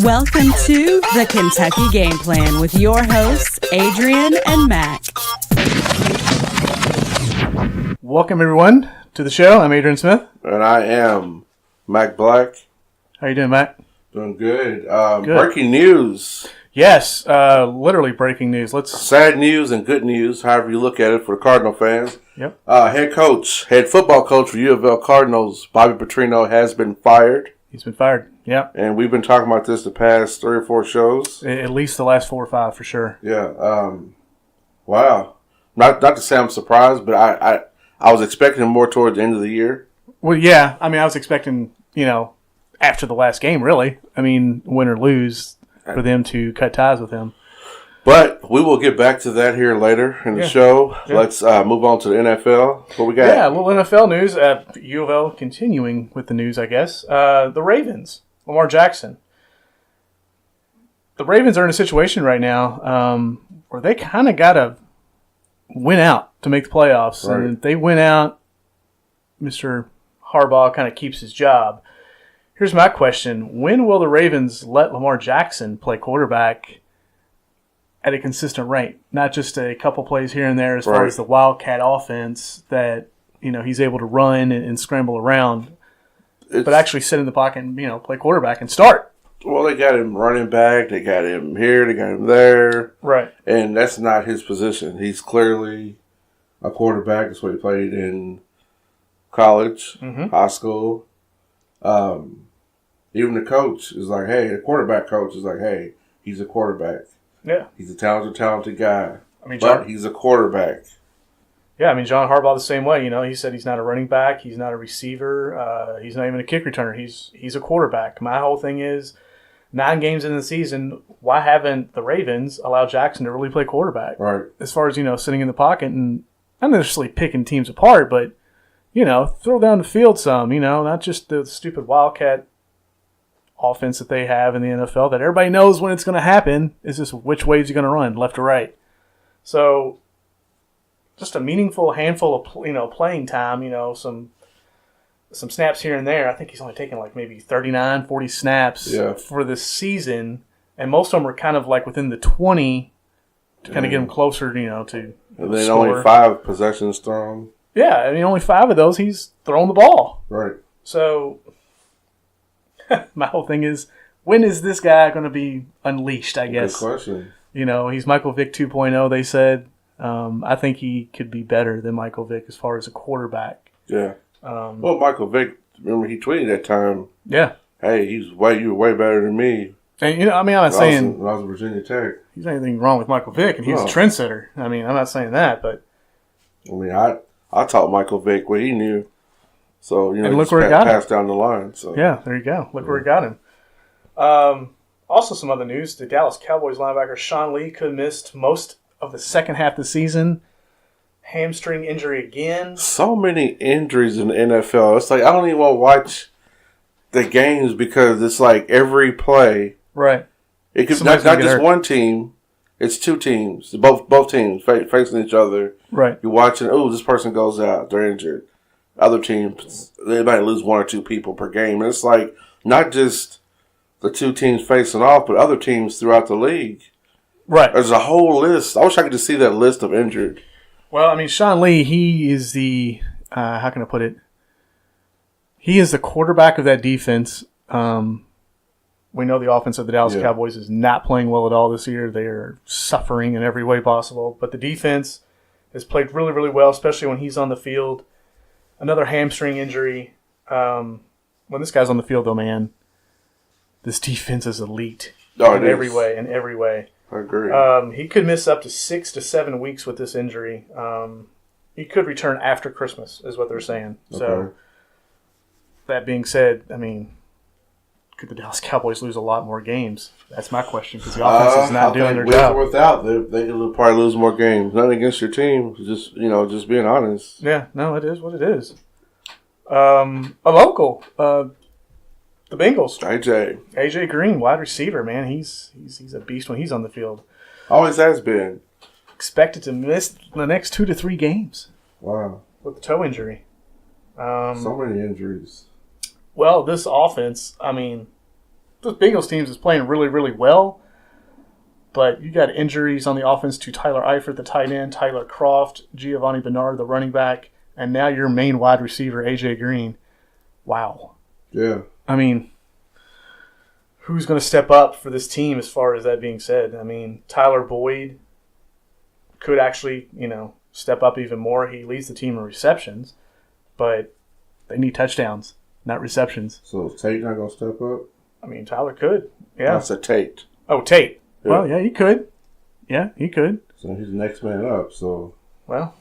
Welcome to the Kentucky Game Plan with your hosts, Adrian and Mac. Welcome, everyone, to the show. I'm Adrian Smith. And I am Mac Black. How you doing, Mac? Doing good. Breaking news. Yes, literally breaking news. Sad news and good news, however you look at it, for the Cardinal fans. Yep. Head football coach for U of L Cardinals, Bobby Petrino, has been fired. He's been fired. Yep. And we've been talking about this the past 3 or 4 shows. At least the last 4 or 5 for sure. Yeah. Wow. Not to say I'm surprised, but I was expecting him more towards the end of the year. Well, yeah. I mean, I was expecting, after the last game, really. I mean, win or lose, for them to cut ties with him. But we will get back to that here later in the show. Yeah. Let's move on to the NFL. What we got? Yeah, a little NFL news. U of L continuing with the news, I guess. The Ravens, Lamar Jackson. The Ravens are in a situation right now where they kind of got to win out to make the playoffs. Right. And if they win out, Mr. Harbaugh kind of keeps his job. Here's my question. When will the Ravens let Lamar Jackson play quarterback at a consistent rate? Not just a couple plays here and there as far as the Wildcat offense that, he's able to run and scramble around, but actually sit in the pocket and, play quarterback and start. Well, they got him running back. They got him here. They got him there. Right. And that's not his position. He's clearly a quarterback. That's what he played in college, high school. Even the coach is like, hey, the quarterback coach is like, hey, he's a quarterback. Yeah. He's a talented guy. But he's a quarterback. Yeah, John Harbaugh the same way. He said he's not a running back. He's not a receiver. He's not even a kick returner. He's a quarterback. My whole thing is 9 games in the season, why haven't the Ravens allowed Jackson to really play quarterback? Right. As far as, sitting in the pocket and not necessarily picking teams apart, but, throw down the field some, not just the stupid Wildcat offense that they have in the NFL that everybody knows when it's going to happen. Is just which way is he going to run, left or right. So just a meaningful handful of playing time, some snaps here and there. I think he's only taken like maybe 39, 40 snaps for this season, and most of them are kind of like within the 20 to kind of get him closer, to and then score. Only 5 possessions thrown. Yeah, only 5 of those he's thrown the ball. Right. So my whole thing is, when is this guy going to be unleashed, I guess? Good question. He's Michael Vick 2.0, they said. I think he could be better than Michael Vick as far as a quarterback. Yeah. Well, Michael Vick, remember he tweeted that time. Yeah. Hey, you were way better than me. And, I'm not saying when I was at Virginia Tech. There's anything wrong with Michael Vick, and he's a trendsetter. I'm not saying that, but. I taught Michael Vick what he knew. So, and look where it got him. Passed down the line. So. Yeah, there you go. Look where it got him. Also, some other news. The Dallas Cowboys linebacker Sean Lee could have missed most of the second half of the season. Hamstring injury again. So many injuries in the NFL. It's like I don't even want to watch the games because it's like every play. Right. It could not just one team. It's 2 teams. Both teams facing each other. Right. You're watching, this person goes out. They're injured. Other teams, they might lose 1 or 2 people per game. And it's like not just the 2 teams facing off, but other teams throughout the league. Right. There's a whole list. I wish I could just see that list of injured. Well, Sean Lee, he is the, how can I put it? He is the quarterback of that defense. We know the offense of the Dallas Cowboys is not playing well at all this year. They are suffering in every way possible. But the defense has played really, really well, especially when he's on the field. Another hamstring injury. When this guy's on the field, though, man, this defense is elite in every way. I agree. He could miss up to 6 to 7 weeks with this injury. He could return after Christmas, is what they're saying. Okay. So, that being said, could the Dallas Cowboys lose a lot more games? That's my question, because the offense is not doing their job. Without, they could probably lose more games. Nothing against your team, just being honest. Yeah, no, it is what it is. A local, the Bengals. AJ Green, wide receiver, man. He's a beast when he's on the field. Always has been. Expected to miss the next 2 to 3 games. Wow. With the toe injury. So many injuries. Well, this offense, Bengals teams is playing really, really well. But you got injuries on the offense to Tyler Eifert, the tight end, Tyler Kroft, Giovanni Bernard, the running back, and now your main wide receiver, A.J. Green. Wow. Yeah. I mean, who's going to step up for this team as far as that being said? I mean, Tyler Boyd could actually, step up even more. He leads the team in receptions, but they need touchdowns, not receptions. So is Tate not going to step up? I mean, Tyler could. Yeah. That's a Tate. Oh, Tate. Yeah. Well, yeah, he could. Yeah, he could. So he's the next man up, so. Well,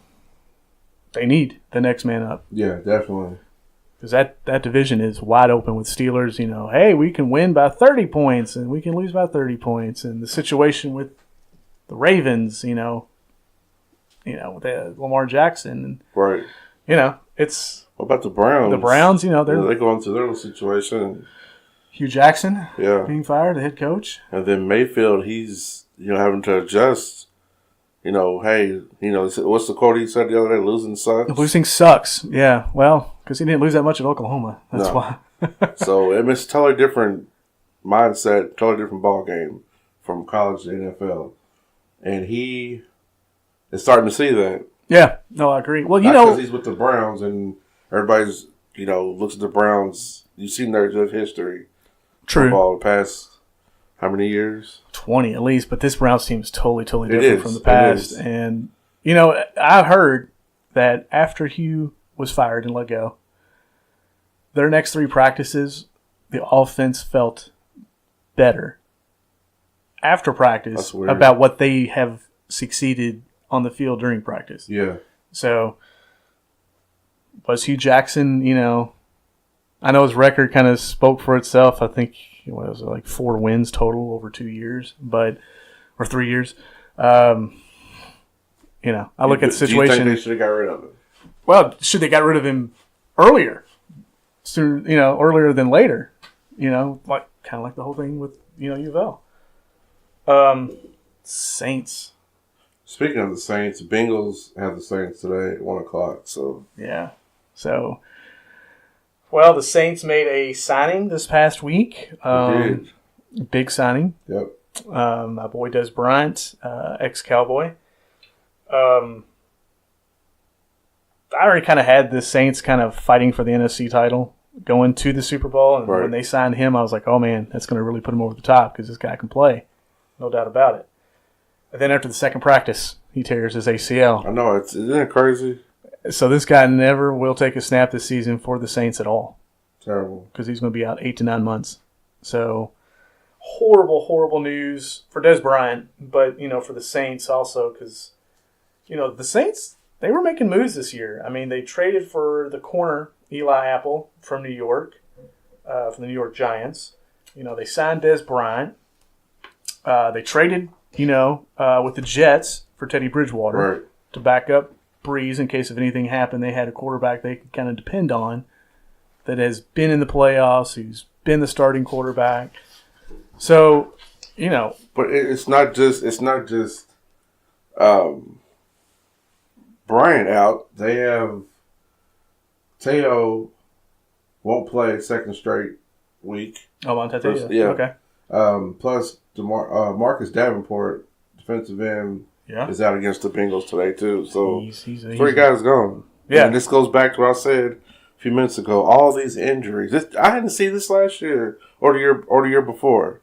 they need the next man up. Yeah, definitely. Because that division is wide open with Steelers, hey, we can win by 30 points and we can lose by 30 points. And the situation with the Ravens, with Lamar Jackson. Right. It's... What about the Browns? The Browns, they're going through their little situation. Hugh Jackson yeah. being fired, the head coach. And then Mayfield, he's, having to adjust. Hey, what's the quote he said the other day? Losing sucks. Losing sucks. Yeah. Well, because he didn't lose that much at Oklahoma. That's why. So it's a totally different mindset, totally different ball game from college to NFL. And he is starting to see that. Yeah. No, I agree. Well, because he's with the Browns and everybody's, looks at the Browns. You've seen their good history. True. Football the past how many years? 20 at least, but this Browns team is totally different from the past. And, I heard that after Hugh was fired and let go, their next 3 practices, the offense felt better after practice about what they have succeeded on the field during practice. Yeah. So, was Hugh Jackson, I know his record kind of spoke for itself. I think it was like 4 wins total over 2 years, or 3 years. I look at the situation. Do you think they should have got rid of him? Well, should they got rid of him earlier? Earlier than later. Kind of like the whole thing with U of L. Saints. Speaking of the Saints, Bengals have the Saints today at 1:00. So yeah. So. Well, the Saints made a signing this past week. Big signing. Yep. My boy Des Bryant, ex-Cowboy. I already kind of had the Saints kind of fighting for the NFC title going to the Super Bowl. And when they signed him, I was like, oh, man, that's going to really put him over the top because this guy can play. No doubt about it. And then after the second practice, he tears his ACL. I know. Isn't it crazy? So this guy never will take a snap this season for the Saints at all. Terrible. Because he's going to be out 8 to 9 months. So horrible, horrible news for Des Bryant, but, for the Saints also because, the Saints, they were making moves this year. I mean, they traded for the corner, Eli Apple, from New York, from the New York Giants. They signed Des Bryant. They traded, with the Jets for Teddy Bridgewater to back up Breeze in case if anything happened. They had a quarterback they could kind of depend on that has been in the playoffs, who's been the starting quarterback. So, But it's not just Bryant out. They have Teo won't play second straight week. Oh, on Teo. Yeah. Okay. Plus, Marcus Davenport, defensive end, is out against the Bengals today, too. So, he's 3 guys gone. Yeah. And this goes back to what I said a few minutes ago. All these injuries. I hadn't seen this last year or the year before.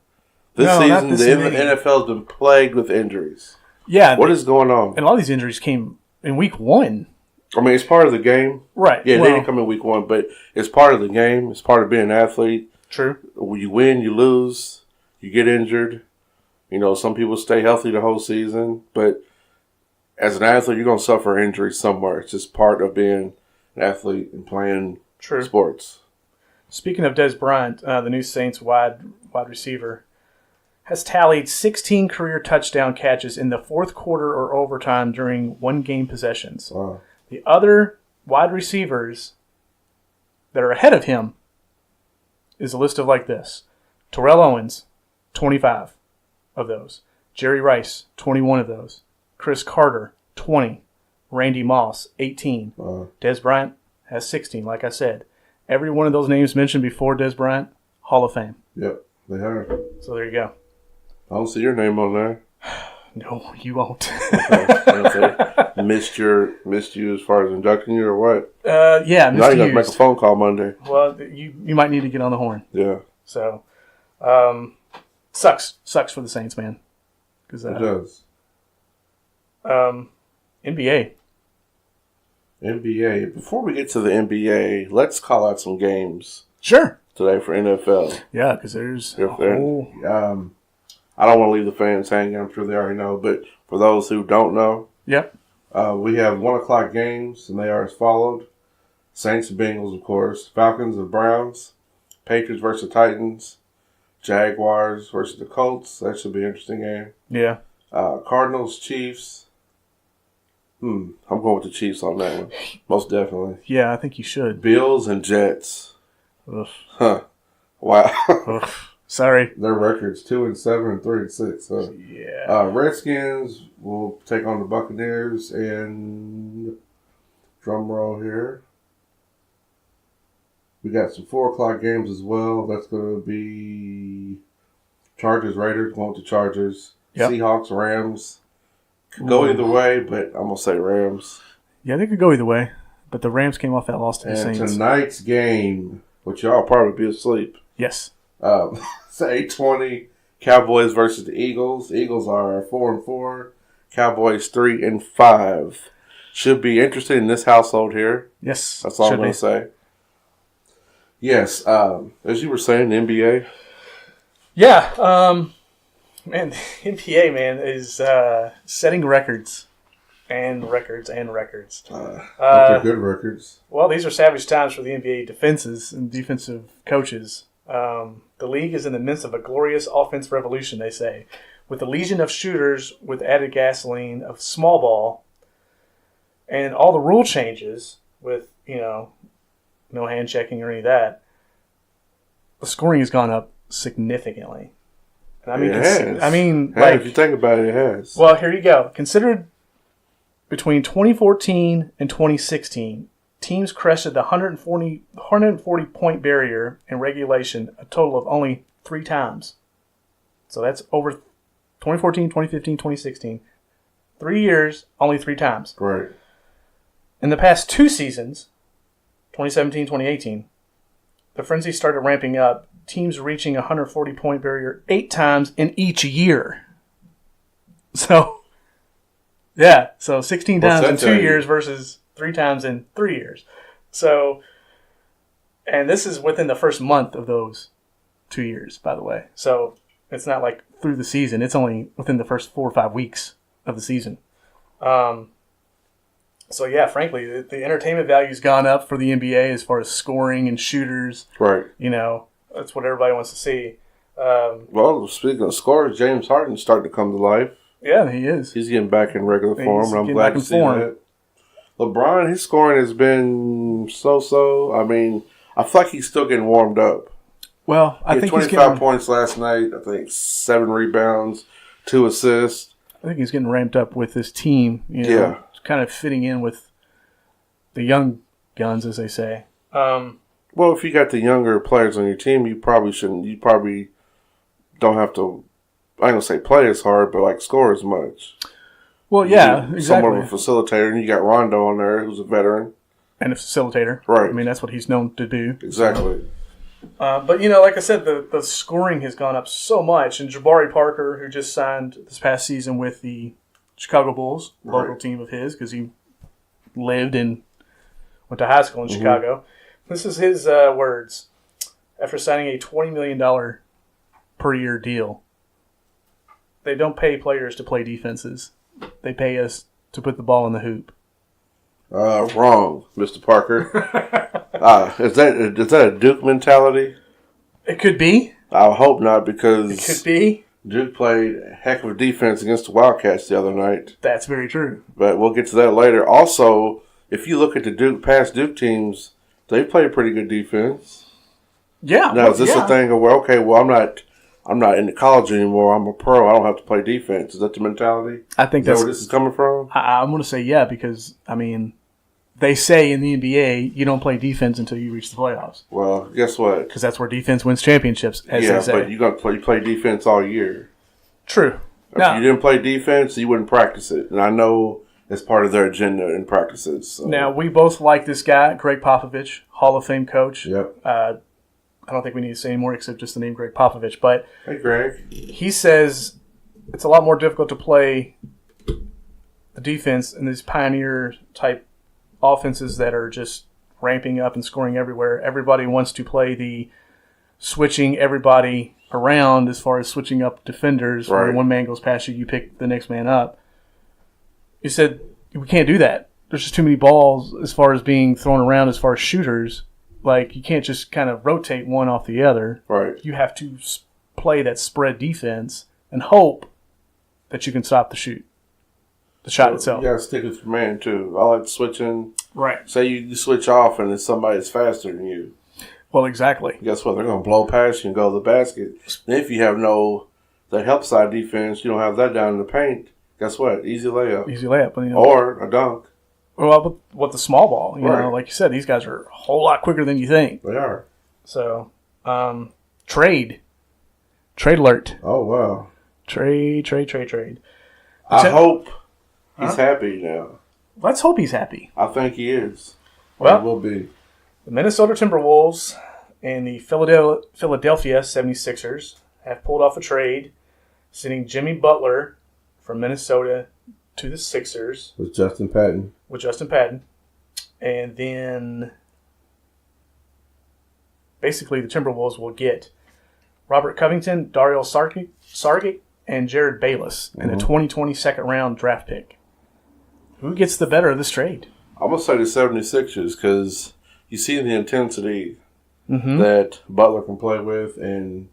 This season, the NFL has been plagued with injuries. Yeah. What is going on? And a lot of these injuries came in week 1. I mean, it's part of the game. Right. Yeah, they didn't come in week 1, but it's part of the game. It's part of being an athlete. True. When you win, you lose, you get injured. Some people stay healthy the whole season, but as an athlete, you're going to suffer injury somewhere. It's just part of being an athlete and playing sports. Speaking of Des Bryant, the new Saints wide receiver, has tallied 16 career touchdown catches in the fourth quarter or overtime during one-game possessions. Wow. The other wide receivers that are ahead of him is a list of like this. Terrell Owens, 25 of those. Jerry Rice, 21 of those. Chris Carter, 20. Randy Moss, 18. Des Bryant has 16, like I said. Every one of those names mentioned before Des Bryant, Hall of Fame. Yep. They have. So there you go. I don't see your name on there. No, you won't. Okay. Missed you as far as inducting you or what? Yeah, now you got to make a phone call Monday. Well, you might need to get on the horn. Yeah. So, sucks for the Saints, man. It does. NBA. Before we get to the NBA, let's call out some games. Sure. Today for NFL. Yeah, because there's a whole... I don't want to leave the fans hanging. I'm sure they already know. But for those who don't know, yep. We have 1 o'clock games, and they are as followed. Saints and Bengals, of course. Falcons and Browns. Patriots versus Titans. Jaguars versus the Colts. That should be an interesting game. Yeah. Cardinals, Chiefs. I'm going with the Chiefs on that one. Most definitely. Yeah, I think you should. Bills and Jets. Ugh. Huh. Wow. Ugh. Sorry. Their records 2-7 and 3-6. Huh? Yeah. Redskins will take on the Buccaneers and drum roll here. We got some 4 o'clock games as well. That's going to be Chargers, Raiders, going with the Chargers. Yep. Seahawks, Rams. Could go either way, but I'm going to say Rams. Yeah, they could go either way. But the Rams came off that loss to the Saints. And tonight's game, which y'all probably be asleep. Yes. It's 8:20. Cowboys versus the Eagles. Eagles are 4-4. Cowboys 3-5. Should be interesting in this household here. Yes. That's all I'm going to say. Yes. As you were saying, the NBA. Yeah. Man, the NBA, man, is setting records. And records. They're good records. Well, these are savage times for the NBA defenses and defensive coaches. The league is in the midst of a glorious offense revolution, they say, with a legion of shooters with added gasoline of small ball and all the rule changes with, no hand checking or any of that. The scoring has gone up significantly. And I mean, it has. If you think about it, it has. Well, here you go. Considered between 2014 and 2016, teams crested the 140 point barrier in regulation a total of only 3 times. So that's over 2014, 2015, 2016. 3 years, only 3 times. Right. In the past 2 seasons, 2017, 2018, the frenzy started ramping up, teams reaching a 140 point barrier 8 times in each year. So, yeah, so 16 times in 2 years versus 3 times in 3 years. So, and this is within the first month of those 2 years, by the way. So, it's not like through the season. It's only within the first 4 or 5 weeks of the season. So, yeah, frankly, the entertainment value's gone up for the NBA as far as scoring and shooters. Right. That's what everybody wants to see. Well, speaking of scores, James Harden's starting to come to life. Yeah, he is. He's getting back in regular form, and I'm glad to see that. LeBron, his scoring has been so-so. I mean, I feel like he's still getting warmed up. Well, I think 25 points last night. I think 7 rebounds, 2 assists. I think he's getting ramped up with his team. Yeah. Kind of fitting in with the young guns, as they say. Well, if you got the younger players on your team, you probably shouldn't. You probably don't have to. I ain't gonna say play as hard, but like score as much. Well, yeah, exactly. Somewhat of a facilitator, and you got Rondo on there, who's a veteran and a facilitator. Right. I mean, that's what he's known to do. Exactly. But like I said, the scoring has gone up so much, and Jabari Parker, who just signed this past season with the Chicago Bulls, local team of his, because he lived and went to high school in Chicago. This is his words. After signing a $20 million per year deal, they don't pay players to play defenses. They pay us to put the ball in the hoop. Wrong, Mr. Parker. Is that a Duke mentality? It could be. I hope not, because it could be. Duke played a heck of a defense against the Wildcats the other night. That's very true. But we'll get to that later. Also, if you look at the past Duke teams, they play pretty good defense. Yeah. Now, is this a thing of, well, okay, well, I'm not in the college anymore. I'm a pro. I don't have to play defense. Is that the mentality? I think that's where this is coming from. I'm going to say yeah, because, I mean, they say in the NBA, you don't play defense until you reach the playoffs. Well, guess what? Because that's where defense wins championships, as they say. But you play defense all year. True. If you didn't play defense, you wouldn't practice it. And I know it's part of their agenda in practices. So. Now, we both like this guy, Greg Popovich, Hall of Fame coach. Yep. I don't think we need to say any more except just the name Greg Popovich. But hey, Greg. He says it's a lot more difficult to play the defense in these pioneer-type offenses that are just ramping up and scoring everywhere. Everybody wants to play the switching everybody around as far as switching up defenders. Right. Where one man goes past you, you pick the next man up. He said, we can't do that. There's just too many balls as far as being thrown around as far as shooters. Like, you can't just kind of rotate one off the other. Right. You have to play that spread defense and hope that you can stop the shot itself. You got to stick with your man, too. I like switching. Right. Say you switch off and it's somebody that's faster than you. Well, exactly. Guess what? They're going to blow past you and go to the basket. And if you have that help side defense, you don't have that down in the paint. Guess what? Easy layup. Easy layup. Or a dunk. Well, but with the small ball, you Right. know, like you said, these guys are a whole lot quicker than you think. They are. So, trade alert. Oh, wow. Trade. I hope he's happy now. Let's hope he's happy. I think he is. Well, he will be. The Minnesota Timberwolves and the Philadelphia 76ers have pulled off a trade, sending Jimmy Butler from Minnesota to the Sixers. With Justin Patton. And then basically the Timberwolves will get Robert Covington, Dario Saric, and Jared Bayless in a 2020 second-round draft pick. Who gets the better of this trade? I'm going to say the 76ers because you see the intensity that Butler can play with, and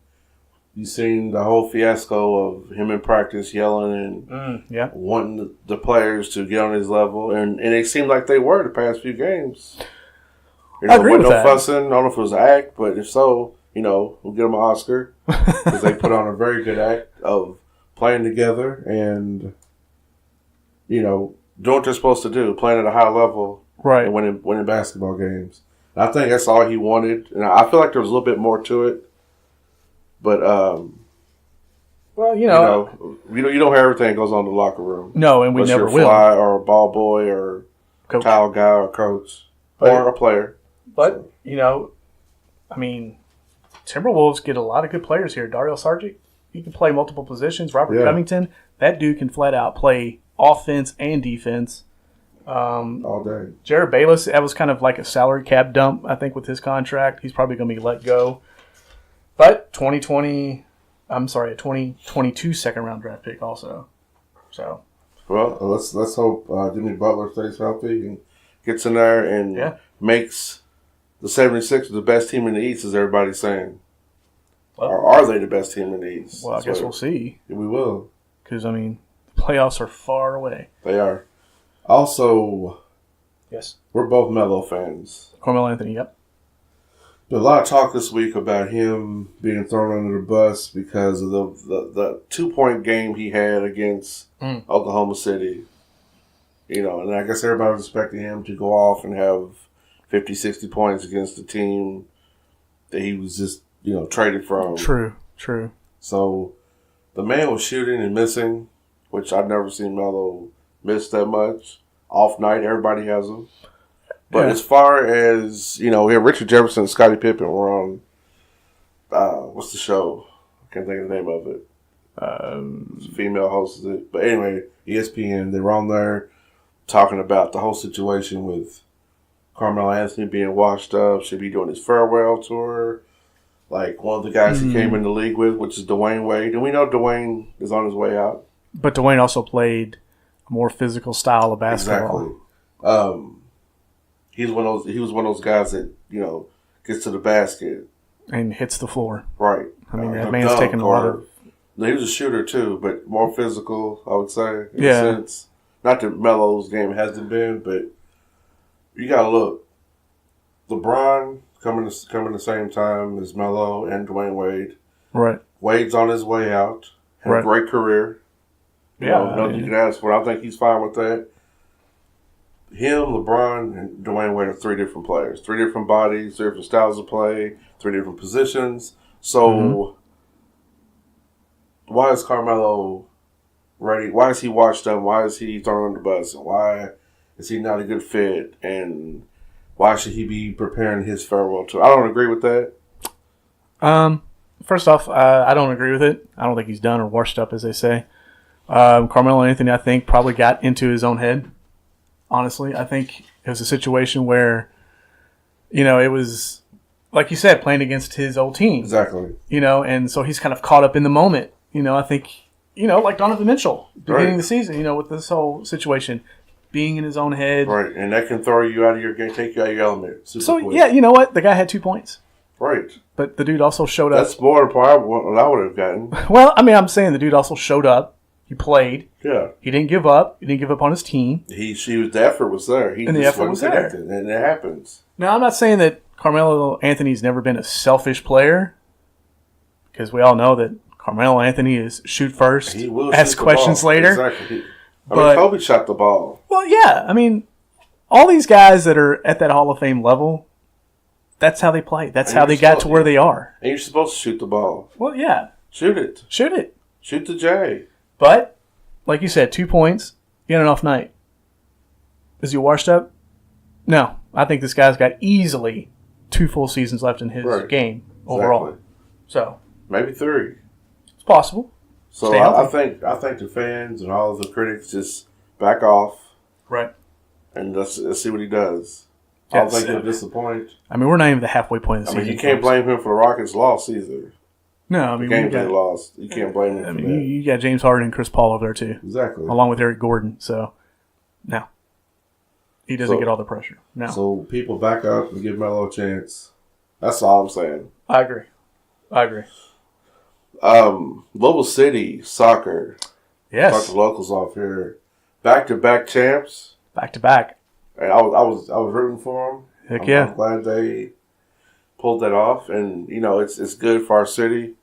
you've seen the whole fiasco of him in practice yelling and wanting the players to get on his level, and it seemed like they were the past few games. I agree with that. Fussing. I don't know if it was an act, but if so, we'll get them an Oscar because they put on a very good act of playing together and, doing what they're supposed to do, playing at a high level right, and winning basketball games. And I think that's all he wanted. And I feel like there was a little bit more to it. But, well, you don't hear everything that goes on in the locker room. No, and we never will. You're a fly or a ball boy or coach. Towel guy or coach or a player. But, Timberwolves get a lot of good players here. Dario Saric, he can play multiple positions. Robert Covington, that dude can flat out play offense and defense. All day. Jared Bayless, that was kind of like a salary cap dump, I think, with his contract. He's probably going to be let go. But a 2022 second-round draft pick also. So, well, let's hope Jimmy Butler stays healthy and gets in there and makes the 76ers the best team in the East, as everybody's saying. Well, or are they the best team in the East? Well, I guess we'll see. We will. Because, the playoffs are far away. They are. Also, yes, we're both Melo fans. Carmelo Anthony, yep. There's a lot of talk this week about him being thrown under the bus because of the 2-point game he had against Oklahoma City. And I guess everybody was expecting him to go off and have 50, 60 points against the team that he was just, traded from. True. So the man was shooting and missing, which I've never seen Melo miss that much. Off night, everybody has them. But as far as, here Richard Jefferson and Scottie Pippen were on, what's the show? I can't think of the name of it. Female hosts it. But anyway, ESPN, they were on there talking about the whole situation with Carmelo Anthony being washed up, should be doing his farewell tour. Like one of the guys he came in the league with, which is Dwayne Wade. And we know Dwayne is on his way out. But Dwayne also played a more physical style of basketball. Exactly. He was one of those guys that, gets to the basket. And hits the floor. Right. That man's taking a lot of... He was a shooter too, but more physical, I would say, in a sense. Not that Melo's game hasn't been, but you got to look. LeBron coming the same time as Melo and Dwayne Wade. Right. Wade's on his way out. Had a great career. You can ask for it. I think he's fine with that. him, LeBron, and Dwayne Wade are three different players. Three different bodies, three different styles of play, three different positions. So why is Carmelo ready? Why is he washed up? Why is he thrown on the bus? And why is he not a good fit? And why should he be preparing his farewell tour? I don't agree with that. First off, I don't agree with it. I don't think he's done or washed up, as they say. Carmelo Anthony, I think, probably got into his own head. Honestly, I think it was a situation where, it was, like you said, playing against his old team. Exactly. And so he's kind of caught up in the moment. I think, like Donovan Mitchell, beginning of the season, with this whole situation, being in his own head. Right, and that can throw you out of your game, take you out of your element. Quick. Yeah, you know what? The guy had 2 points. Right. But the dude also showed up. That's more than what I would have gotten. Well, I'm saying the dude also showed up. He played. Yeah. He didn't give up. He didn't give up on his team. The effort was there. And the effort was there. And it happens. Now, I'm not saying that Carmelo Anthony's never been a selfish player, because we all know that Carmelo Anthony is shoot first, ask questions later. Exactly. Kobe shot the ball. Well, yeah. All these guys that are at that Hall of Fame level, that's how they play. That's how they got to where they are. And you're supposed to shoot the ball. Well, yeah. Shoot it. Shoot the J. But, like you said, 2 points. He had an off night. Is he washed up? No. I think this guy's got easily 2 full seasons left in his game overall. Exactly. So maybe 3. It's possible. So I think the fans and all of the critics just back off. Right. And let's see what he does. I don't think he'll disappoint. We're not even the halfway point of the season. You can't blame him for the Rockets' loss either. No, the games they lost. You can't blame him for that. You got James Harden and Chris Paul over there, too. Exactly. Along with Eric Gordon. So, no. He doesn't get all the pressure. No. So, people back up and give Melo a chance. That's all I'm saying. I agree. Louisville City soccer. Yes. Start the locals off here. Back-to-back champs. Back-to-back. And I was rooting for them. Heck yeah. I'm glad they pulled that off. And, it's good for our city.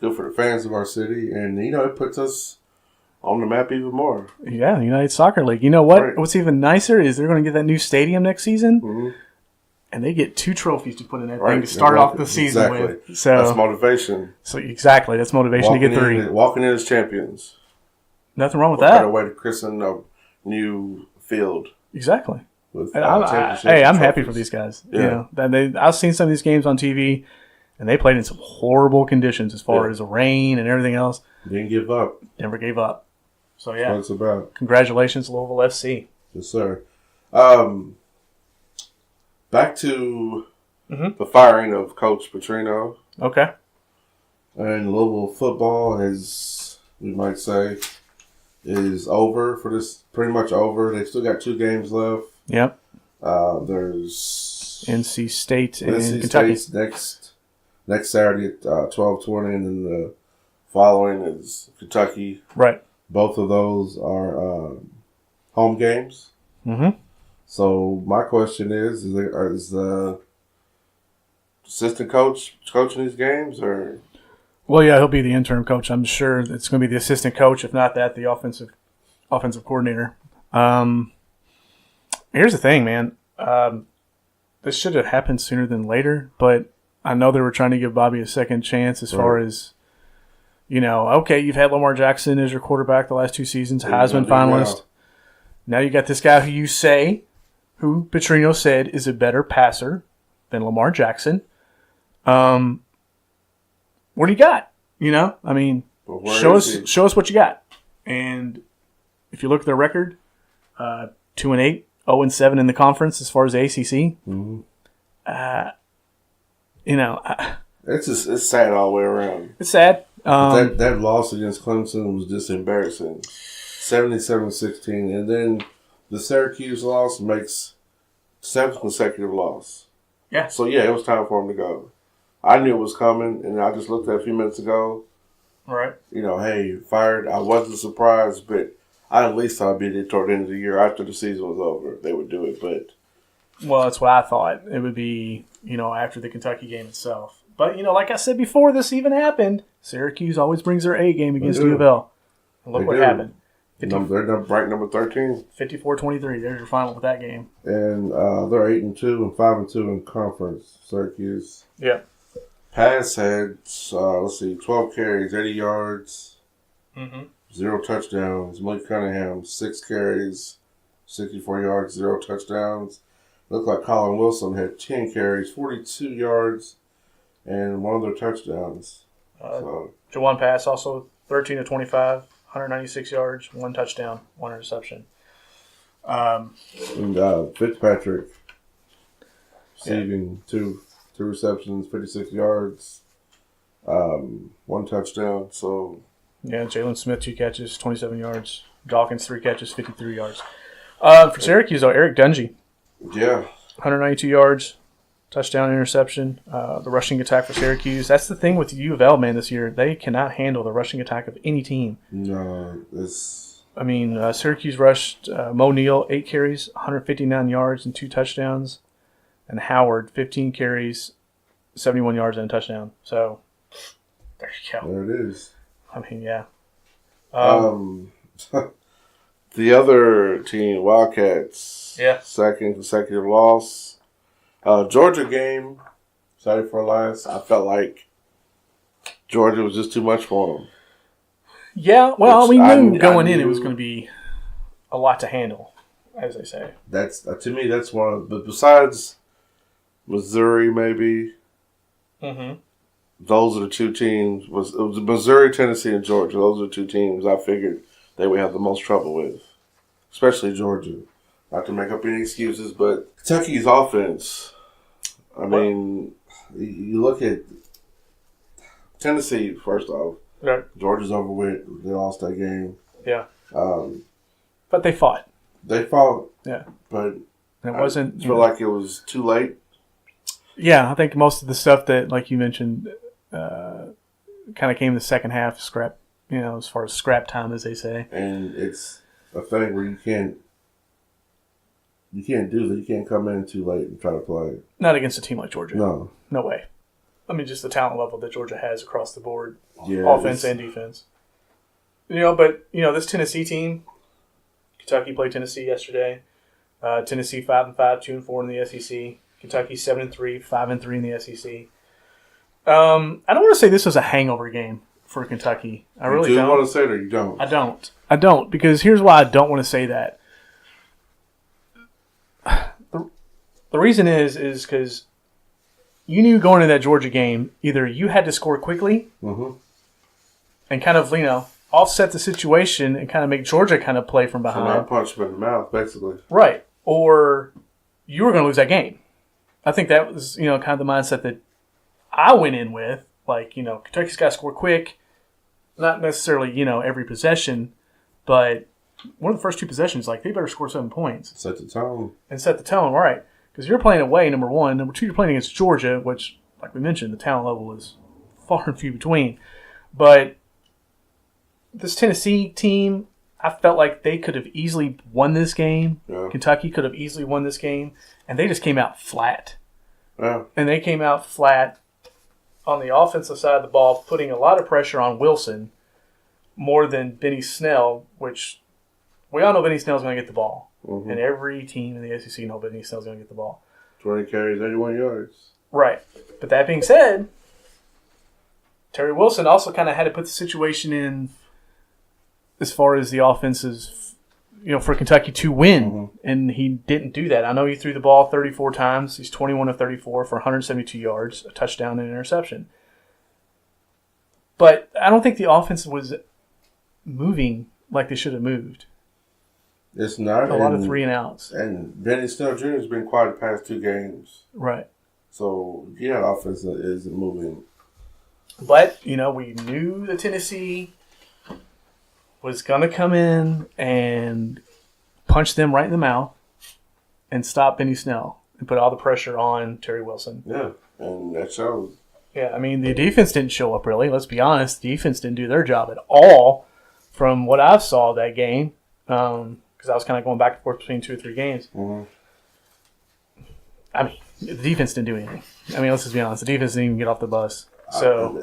Good for the fans of our city. And, it puts us on the map even more. Yeah, the United Soccer League. You know what? Right. What's even nicer is they're going to get that new stadium next season. Mm-hmm. And they get 2 trophies to put in that thing to start off the season with. So that's motivation. So exactly, that's motivation to get 3. Walking in as champions. Nothing wrong with that. Better way to christen a new field. Exactly. With, I'm happy for these guys. Yeah. I've seen some of these games on TV, and they played in some horrible conditions as far as the rain and everything else. Didn't give up. Never gave up. So That's what it's about. Congratulations, Louisville FC. Yes, sir. Back to the firing of Coach Petrino. Okay. And Louisville football is, we might say, is over for this. Pretty much over. They still got 2 games left. Yep. There's NC State and NC Kentucky. State's next Saturday at 12:20, and then the following is Kentucky. Right. Both of those are home games. Mm-hmm. So my question is the assistant coach coaching these games, or? Well, yeah, he'll be the interim coach. I'm sure it's going to be the assistant coach, if not that, the offensive coordinator. Here's the thing, man. This should have happened sooner than later, but I know they were trying to give Bobby a second chance as far as, okay, you've had Lamar Jackson as your quarterback the last 2 seasons, Heisman finalist. Now you got this guy who Petrino said is a better passer than Lamar Jackson. What do you got? Show us what you got. And if you look at their record, 2-8, 0-7 in the conference as far as the ACC. Mm-hmm. It's sad all the way around. It's sad. That loss against Clemson was just embarrassing. 77-16, and then the Syracuse loss makes 7th consecutive loss. Yeah. So it was time for him to go. I knew it was coming, and I just looked at it a few minutes ago. All right. Hey, fired. I wasn't surprised, but I at least thought it'd be toward the end of the year after the season was over. They would do it, but. Well, that's what I thought. It would be, after the Kentucky game itself. But, like I said before this even happened, Syracuse always brings their A game against U of L. And look what happened. They're ranked number 13. 54-23. There's your final with that game. And they're 8-2 and 5-2 in conference. Syracuse. Yeah. Pass had 12 carries, 80 yards, 0 touchdowns. Malik Cunningham 6 carries, 64 yards, 0 touchdowns. Looked like Colin Wilson had 10 carries, 42 yards, and 1 of their touchdowns. Jawan Pass also 13 of 25, 196 yards, 1 touchdown, 1 interception. And Fitzpatrick receiving two receptions, 56 yards, 1 touchdown. So Jalen Smith 2 catches, 27 yards. Dawkins 3 catches, 53 yards. For Syracuse, though, Eric Dungy. Yeah. 192 yards, touchdown, interception. The rushing attack for Syracuse. That's the thing with U of L, man, this year. They cannot handle the rushing attack of any team. No, Syracuse rushed Mo Neal, 8 carries, 159 yards, and 2 touchdowns. And Howard, 15 carries, 71 yards, and a touchdown. So, there you go. There it is. Yeah. The other team, Wildcats. Yeah. Second consecutive loss. Georgia game, sorry for last. I felt like Georgia was just too much for them. Yeah, well, we knew going in it was going to be a lot to handle, as they say. That's to me, that's one of. But besides Missouri, maybe. Those are the 2 teams. It was Missouri, Tennessee, and Georgia. Those are the 2 teams I figured they would have the most trouble with, especially Georgia. Not to make up any excuses, but Kentucky's offense. I mean, you look at Tennessee first off. Right. Georgia's over with. They lost that game. Yeah. But they fought. Yeah. But it wasn't. I feel like it was too late. Yeah, I think most of the stuff that, like you mentioned, kind of came the second half scrap. As far as scrap time, as they say. And it's a thing where you can't do that. You can't come in too late and try to play. Not against a team like Georgia. No way. I mean, just the talent level that Georgia has across the board, yeah, offense and defense. This Tennessee team, Kentucky played Tennessee yesterday. Tennessee 5-5, 2-4 in the SEC. Kentucky 7-3, 5-3 in the SEC. I don't want to say this was a hangover game for Kentucky. I really don't. You do want to say that, or you don't? I don't, because here's why I don't want to say that. The reason is because you knew going into that Georgia game, either you had to score quickly and kind of, offset the situation and kind of make Georgia kind of play from behind. So not punch them in the mouth, basically. Right. Or you were going to lose that game. I think that was, kind of the mindset that I went in with. Like, Kentucky's got to score quick. Not necessarily, every possession, but one of the first 2 possessions, they better score 7 points. Set the tone. And set the tone, right. Because you're playing away, number 1. Number 2, you're playing against Georgia, which, like we mentioned, the talent level is far and few between. But this Tennessee team, I felt like they could have easily won this game. Yeah. Kentucky could have easily won this game. And they just came out flat. Yeah. And they came out flat on the offensive side of the ball, putting a lot of pressure on Wilson more than Benny Snell, which we all know Benny Snell's going to get the ball. And every team in the SEC knows Benny Snell's going to get the ball. 20 carries, 81 yards. Right. But that being said, Terry Wilson also kind of had to put the situation in as far as the offenses, for Kentucky to win. And he didn't do that. I know he threw the ball 34 times. He's 21 of 34 for 172 yards, a touchdown and an interception. But I don't think the offense was moving like they should have moved. It's not. A lot of 3 and outs. And Benny Snell Jr. has been quiet the past 2 games. Right. So, offense isn't moving. But, we knew that Tennessee was going to come in and punch them right in the mouth and stop Benny Snell and put all the pressure on Terry Wilson. Yeah, and that shows. Yeah, I mean, the defense didn't show up really. Let's be honest. The defense didn't do their job at all from what I saw that game. Because I was kind of going back and forth between 2 or 3 games. I mean, the defense didn't do anything. I mean, let's just be honest. The defense didn't even get off the bus. So,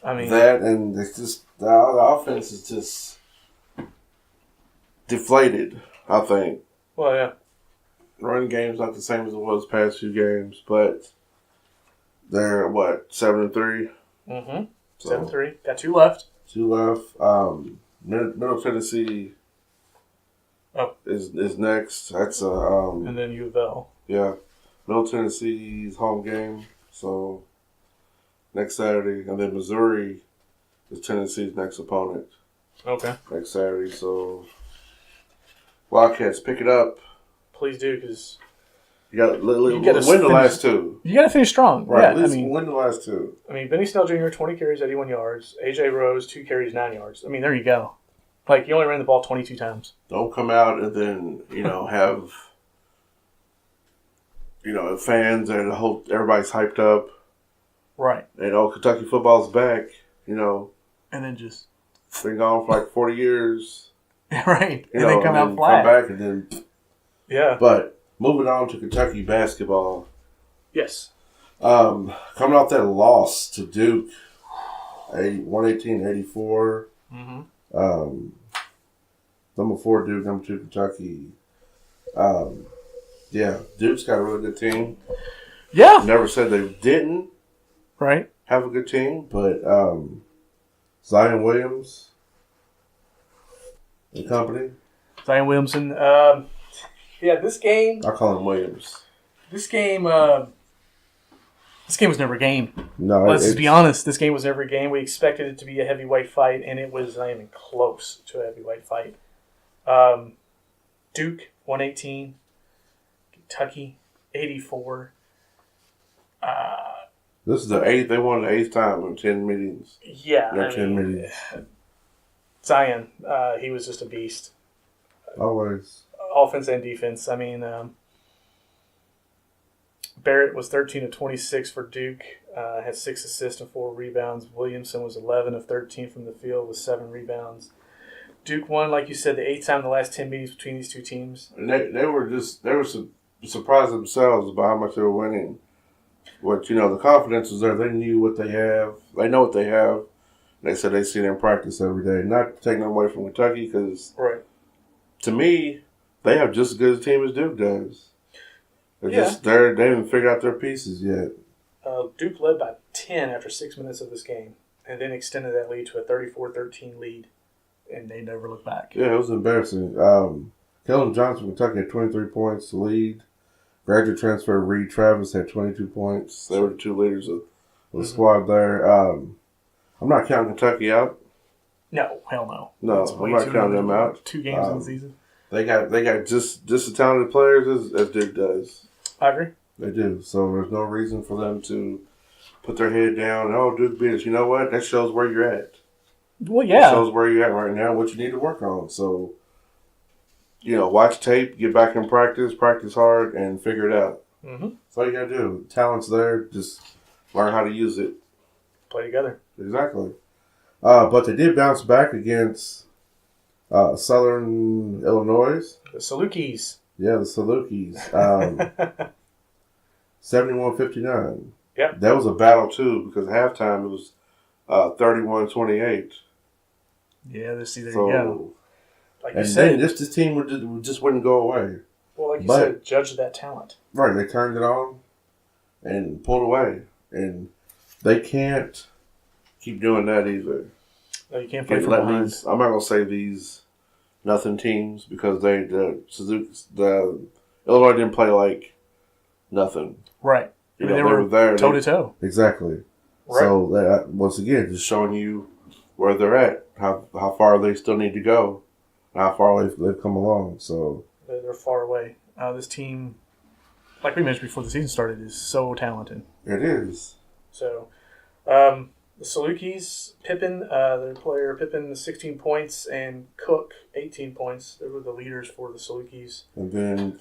I mean. That, and it's just, the offense is just, deflated, I think. Well, yeah. Running game's not the same as it was past few games, but they're, 7-3? Mm-hmm. So, 7-3. Got 2 left. 2 left. Middle Tennessee is next. That's And then U of L. Yeah. Middle Tennessee's home game. So next Saturday. And then Missouri is Tennessee's next opponent. Okay. Next Saturday. So Wildcats, pick it up. Please do, because You got to win the finish- last 2. you got to finish strong. Right. Yeah, At least win the last 2. Benny Snell Jr., 20 carries, 81 yards. A.J. Rose, 2 carries, 9 yards. There you go. Like, you only ran the ball 22 times. Don't come out and then, have, fans and everybody's hyped up. Right. And, Kentucky football's back, And then just... It's been gone for like 40 years. Right. And then come out flat. Come back and then... Yeah. But moving on to Kentucky basketball. Yes. Coming off that loss to Duke, 118-84. Mm-hmm. Number 4 Duke, number 2 Kentucky. Yeah, Duke's got a really good team. Yeah. Never said they didn't Right. have a good team, but Zion Williams and company. Zion Williamson. This game... I call him Williams. This game was never a game. No, Let's just be honest. This game was never a game. We expected it to be a heavyweight fight, and it was not even close to a heavyweight fight. Duke, 118. Kentucky, 84. This is the 8th. They won the 8th time in 10 meetings. Yeah. 10 meetings. Zion, he was just a beast. Always. Offense and defense. Barrett was 13 of 26 for Duke, had 6 assists and 4 rebounds. Williamson was 11 of 13 from the field with 7 rebounds. Duke won, like you said, the 8th time in the last 10 meetings between these two teams. And they were surprised themselves about how much they were winning. But, the confidence was there. They knew what they have. They know what they have. They said they see it in practice every day. Not taking them away from Kentucky because, right. To me, they have just as good a team as Duke does. They Yeah. haven't figured out their pieces yet. Duke led by 10 after 6 minutes of this game and then extended that lead to a 34-13 lead, and they never looked back. Yeah, it was embarrassing. Kellen Johnson from Kentucky had 23 points to lead. Graduate transfer Reed Travis had 22 points. They were the 2 leaders of the squad there. I'm not counting Kentucky out. No, hell no. No, That's I'm not counting them out. 2 games in the season. They got just as talented players as Duke does. I agree. They do. So there's no reason for them to put their head down. Oh, Duke beat us. You know what? That shows where you're at. Well, yeah. That shows where you're at right now, what you need to work on. So, watch tape, get back in practice hard, and figure it out. Mm-hmm. That's all you got to do. Talent's there. Just learn how to use it. Play together. Exactly. But they did bounce back against Southern Illinois. The Salukis. Yeah, the Salukis. 71-59. Yep. That was a battle, too, because at halftime it was 31-28. Yeah, there you So, go. Like you and said. then this team just wouldn't go away. Well, like you said, judge that talent. Right, they turned it on and pulled away. And they can't keep doing that either. No, you can't play from behind. I'm not going to say these nothing teams because the Illinois didn't play like nothing. Right. They were there. Toe to toe. Exactly. Right. So, that, once again, just showing you where they're at, how far they still need to go, and how far they've come along. So They're far away. This team, like we mentioned before the season started, is so talented. it is. So, the Salukis, their player Pippen, 16 points, and Cook, 18 points. They were the leaders for the Salukis. And then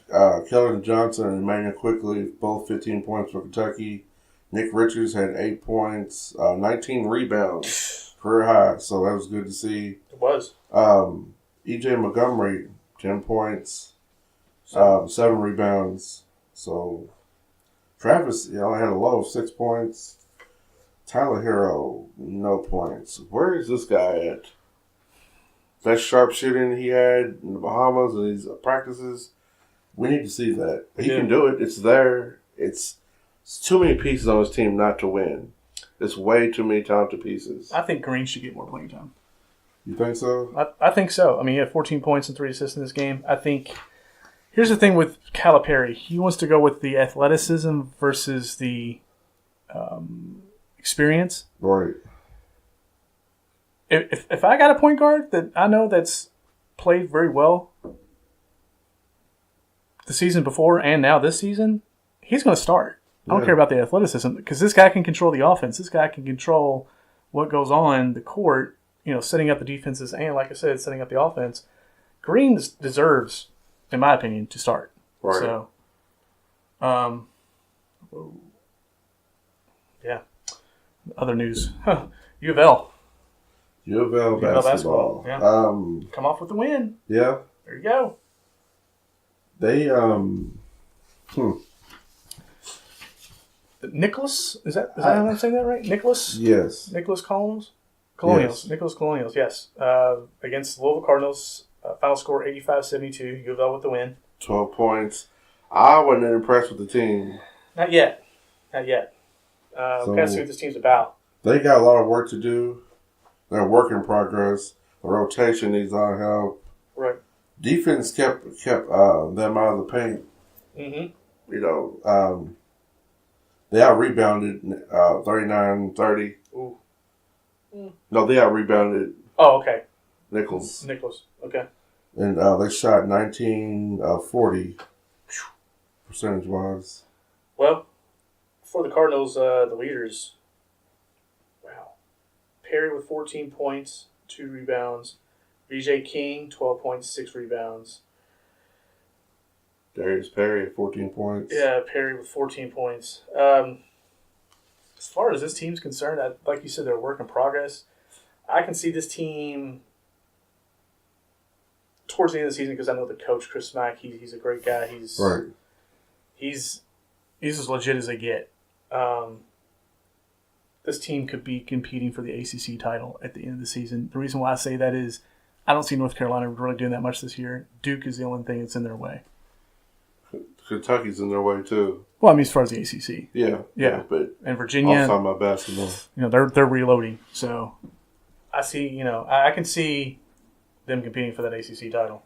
Kellen Johnson and Emmanuel Quickly, both 15 points for Kentucky. Nick Richards had 8 points, 19 rebounds, career high. So that was good to see. It was. E.J. Montgomery, 10 points, 7 rebounds. So Travis, only had a low of 6 points. Tyler Hero, no points. Where is this guy at? that sharpshooting he had in the Bahamas and these practices, we need to see that. He can do it. It's there. It's too many pieces on his team not to win. It's way too many talented pieces. I think Green should get more playing time. You think so? I think so. I mean, he had 14 points and 3 assists in this game. I think here's the thing with Calipari. He wants to go with the athleticism versus the experience. Right. If I got a point guard that I know that's played very well the season before and now this season, he's going to start. I don't care about the athleticism because this guy can control the offense. This guy can control what goes on the court, setting up the defenses and, like I said, setting up the offense. Green deserves, in my opinion, to start. Right. So, yeah. Other news. U of L. U of L basketball. Yeah. Come off with the win. Yeah. There you go. They Nicholas, is that how I'm saying that right? Nicholas? Yes. Nicholas Colonials? Colonials. Yes. Nicholas Colonials, yes. Against the Louisville Cardinals, final score 85-72. U of L with the win. 12 points. I wasn't impressed with the team. Not yet. We got to see what this team's about. They got a lot of work to do. They're a work in progress. The rotation needs a lot of help. Right. Defense kept them out of the paint. Mm-hmm. They out-rebounded 39-30. Ooh. No, they out-rebounded Oh, okay. Nichols. Okay. And they shot 19-40 percentage-wise. Well, for the Cardinals, the leaders, wow. Perry with 14 points, 2 rebounds. VJ King, 12 points, 6 rebounds. Darius Perry at 14 points. Yeah, Perry with 14 points. As far as this team's concerned, like you said, they're a work in progress. I can see this team towards the end of the season because I know the coach, Chris Mack, he's a great guy. He's as legit as they get. This team could be competing for the ACC title at the end of the season. The reason why I say that is I don't see North Carolina really doing that much this year. Duke is the only thing that's in their way. Kentucky's in their way, too. Well, I mean, as far as the ACC. Yeah. But and Virginia, I'm talking about basketball. They're reloading. So I see, I can see them competing for that ACC title.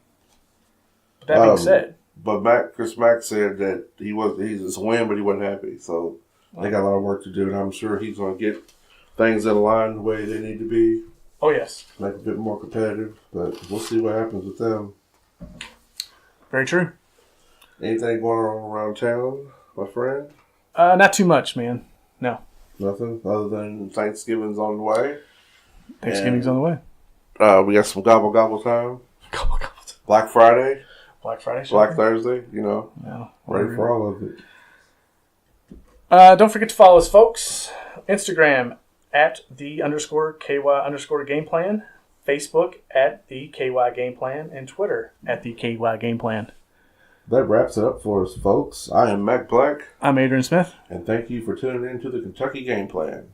But that being said. But Chris Mack said that he's a win, but he wasn't happy. So they got a lot of work to do, and I'm sure he's going to get things in line the way they need to be. Oh, yes. Make it a bit more competitive, but we'll see what happens with them. Very true. Anything going on around town, my friend? Not too much, man. No. Nothing other than Thanksgiving's on the way. Thanksgiving's on the way. We got some gobble time. Gobble. Black Friday. Black Friday. Black Thursday. Yeah, ready for all of it. Don't forget to follow us, folks. Instagram at @the_KY_game plan. Facebook at the KY Game Plan. And Twitter at the KY Game Plan. That wraps it up for us, folks. I am Mac Black. I'm Adrian Smith. And thank you for tuning in to the Kentucky Game Plan.